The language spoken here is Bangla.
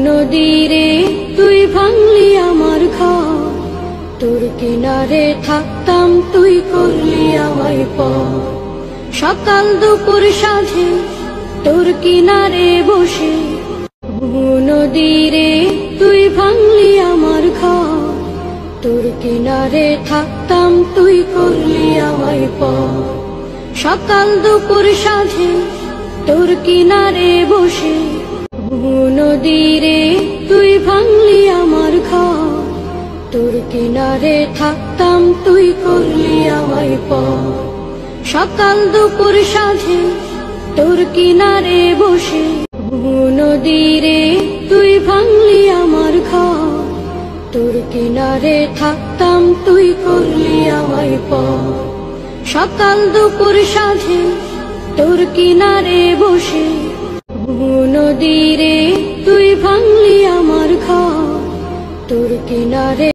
নদীরে তুই ভাঙলি আমার ঘর, তোর কিনারে থাকতাম তুই করলি আমায় পর। সকাল দুপুর সাঁঝে তোর কিনারে বসে, নদীরে তুই ভাঙলি আমার ঘর, তোর কিনারে থাকতাম তুই করলি আমায় পর। সকাল দুপুর সাঁঝে তোর কিনারে বসে, নদীরে তুই ভাঙলি আমার ঘর, তোর কিনারে থাকতাম তুই করলি আমায় পর। সকাল দুপুর সাঁঝে তোর কিনারে বসে, নদীরে তুই ভাঙলি আমার ঘর, তোর কিনারে থাকতাম তুই করলি আমায় পর। সকাল দুপুর সাঁঝে তোর কিনারে বসে, নদীরে তুই ভাঙলি আমার ঘর, তোর কিনারে